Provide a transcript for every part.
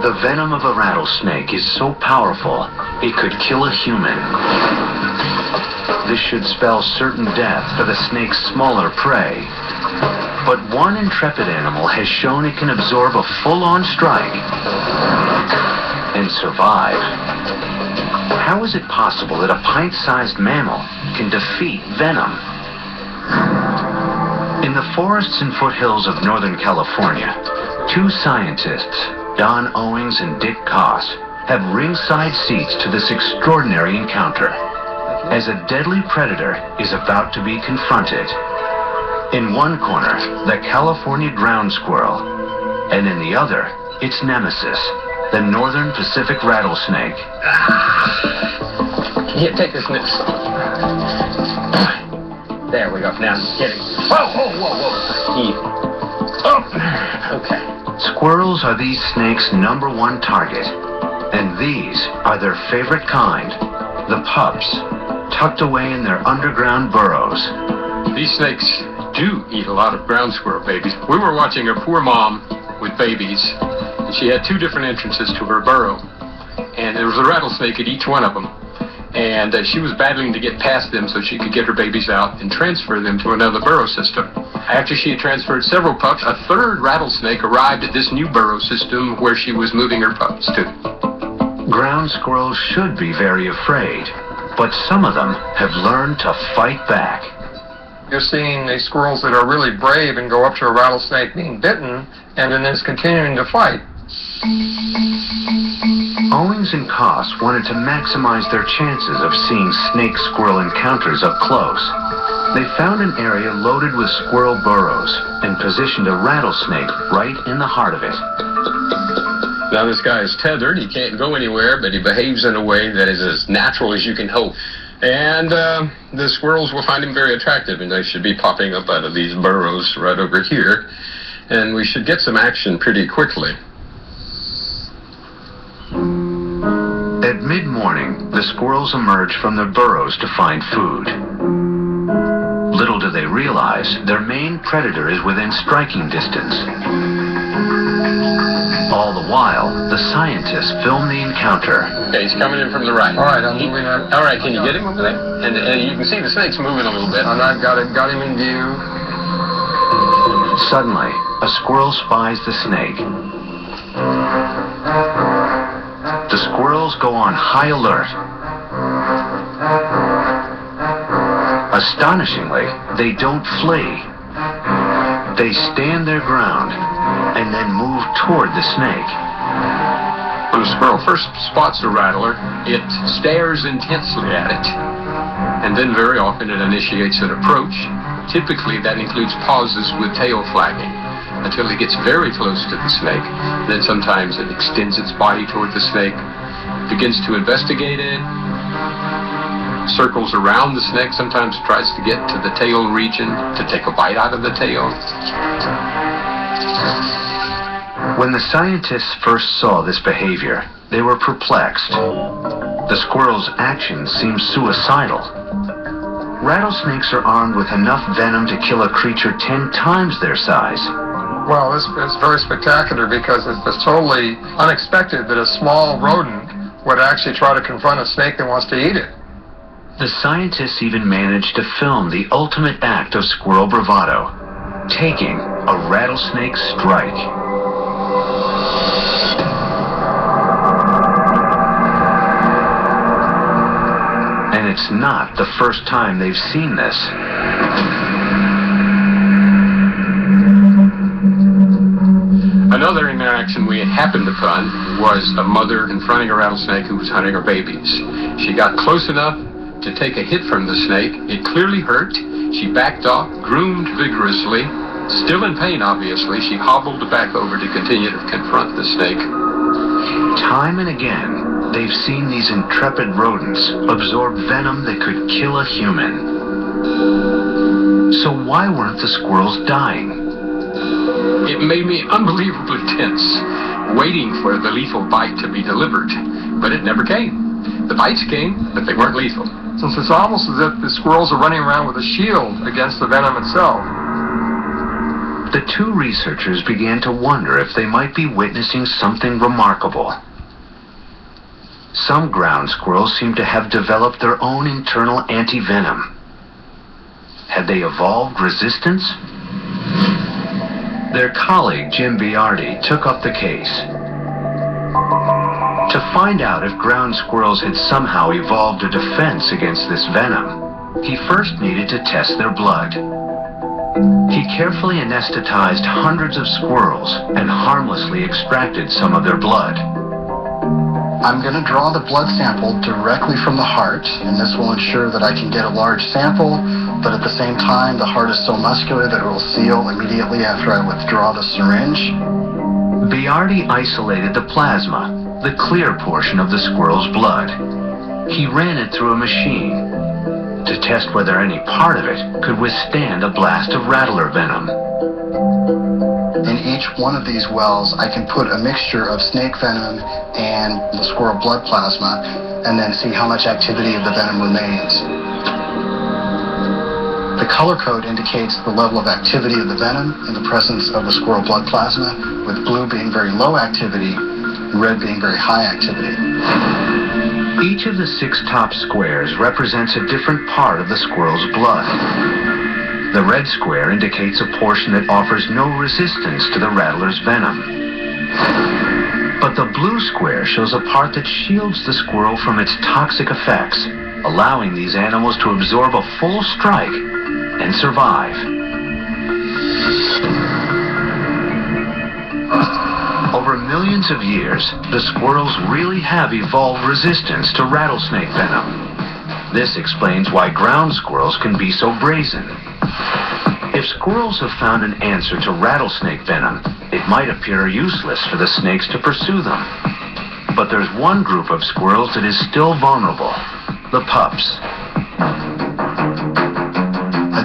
The venom of a rattlesnake is so powerful, it could kill a human. This should spell certain death for the snake's smaller prey. But one intrepid animal has shown it can absorb a full-on strike and survive. How is it possible that a pint-sized mammal can defeat venom? In the forests and foothills of Northern California, two scientists, Don Owings and Dick Koss, have ringside seats to this extraordinary encounter as a deadly predator is about to be confronted. In one corner, the California ground squirrel, and in the other, its nemesis, the Northern Pacific rattlesnake. Here, take this noose. There we go. Now, get it. Whoa. Even. Oh, okay. Squirrels are these snakes' #1 target, and these are their favorite kind, the pups, tucked away in their underground burrows. These snakes do eat a lot of ground squirrel babies. We were watching a poor mom with babies, and she had 2 different entrances to her burrow, and there was a rattlesnake at each one of them. And she was battling to get past them so she could get her babies out and transfer them to another burrow system. After she had transferred several pups, a 3rd rattlesnake arrived at this new burrow system where she was moving her pups to. Ground squirrels should be very afraid, but some of them have learned to fight back. You're seeing these squirrels that are really brave and go up to a rattlesnake being bitten and then is continuing to fight. Owings and Koss wanted to maximize their chances of seeing snake-squirrel encounters up close. They found an area loaded with squirrel burrows and positioned a rattlesnake right in the heart of it. Now this guy is tethered, he can't go anywhere, but he behaves in a way that is as natural as you can hope. And the squirrels will find him very attractive, and they should be popping up out of these burrows right over here. And we should get some action pretty quickly. At mid-morning, the squirrels emerge from their burrows to find food. Little do they realize their main predator is within striking distance. All the while, the scientists film the encounter. Okay, he's coming in from the right. All right, I'm moving up. All right, can you get him over there? And you can see the snake's moving a little bit. And I've got him in view. Suddenly, a squirrel spies the snake. The squirrels go on high alert. Astonishingly, they don't flee. They stand their ground and then move toward the snake. When a squirrel first spots a rattler, it stares intensely at it. And then very often it initiates an approach. Typically that includes pauses with tail flagging until it gets very close to the snake. Then sometimes it extends its body toward the snake, begins to investigate it, circles around the snake, sometimes tries to get to the tail region to take a bite out of the tail. When the scientists first saw this behavior, they were perplexed. The squirrel's actions seemed suicidal. Rattlesnakes are armed with enough venom to kill a creature 10 times their size. Well, this is very spectacular because it's totally unexpected that a small rodent would actually try to confront a snake that wants to eat it. The scientists even managed to film the ultimate act of squirrel bravado, taking a rattlesnake strike. And it's not the first time they've seen this. Another interaction we happened upon was a mother confronting a rattlesnake who was hunting her babies. She got close enough to take a hit from the snake. It clearly hurt. She backed off, groomed vigorously. Still in pain, obviously, she hobbled back over to continue to confront the snake. Time and again, they've seen these intrepid rodents absorb venom that could kill a human. So why weren't the squirrels dying? It made me unbelievably tense, waiting for the lethal bite to be delivered, but it never came. The bites came, but they weren't lethal. Since it's almost as if the squirrels are running around with a shield against the venom itself. the two researchers began to wonder if they might be witnessing something remarkable. Some ground squirrels seemed to have developed their own internal anti-venom. Had they evolved resistance? Their colleague, Jim Biardi, took up the case. To find out if ground squirrels had somehow evolved a defense against this venom, he first needed to test their blood. He carefully anesthetized hundreds of squirrels and harmlessly extracted some of their blood. I'm going to draw the blood sample directly from the heart, and this will ensure that I can get a large sample, but at the same time, the heart is so muscular that it will seal immediately after I withdraw the syringe. Biardi isolated the plasma, the clear portion of the squirrel's blood. He ran it through a machine to test whether any part of it could withstand a blast of rattler venom. In each one of these wells, I can put a mixture of snake venom and the squirrel blood plasma, and then see how much activity of the venom remains. The color code indicates the level of activity of the venom in the presence of the squirrel blood plasma, with blue being very low activity and red being very high activity. Each of the 6 top squares represents a different part of the squirrel's blood. The red square indicates a portion that offers no resistance to the rattler's venom. But the blue square shows a part that shields the squirrel from its toxic effects, allowing these animals to absorb a full strike and survive. Over millions of years, the squirrels really have evolved resistance to rattlesnake venom. This explains why ground squirrels can be so brazen. If squirrels have found an answer to rattlesnake venom, it might appear useless for the snakes to pursue them. But there's one group of squirrels that is still vulnerable: the pups.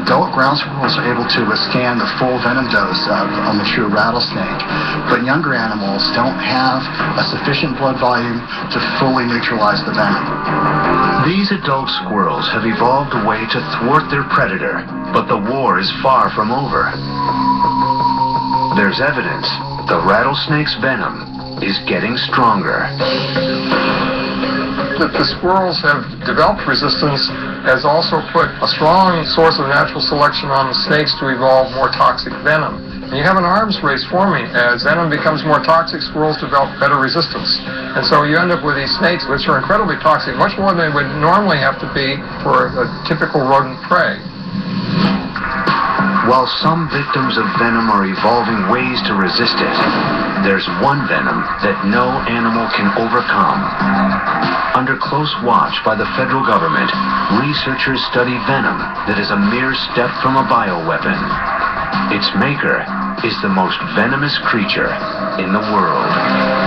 Adult ground squirrels are able to withstand the full venom dose of a mature rattlesnake, but younger animals don't have a sufficient blood volume to fully neutralize the venom. These adult squirrels have evolved a way to thwart their predator, but the war is far from over. There's evidence the rattlesnake's venom is getting stronger. That the squirrels have developed resistance has also put a strong source of natural selection on the snakes to evolve more toxic venom. And you have an arms race forming. As venom becomes more toxic, squirrels develop better resistance. And so you end up with these snakes which are incredibly toxic, much more than they would normally have to be for a typical rodent prey. While some victims of venom are evolving ways to resist it, there's one venom that no animal can overcome. Under close watch by the federal government, researchers study venom that is a mere step from a bioweapon. Its maker is the most venomous creature in the world.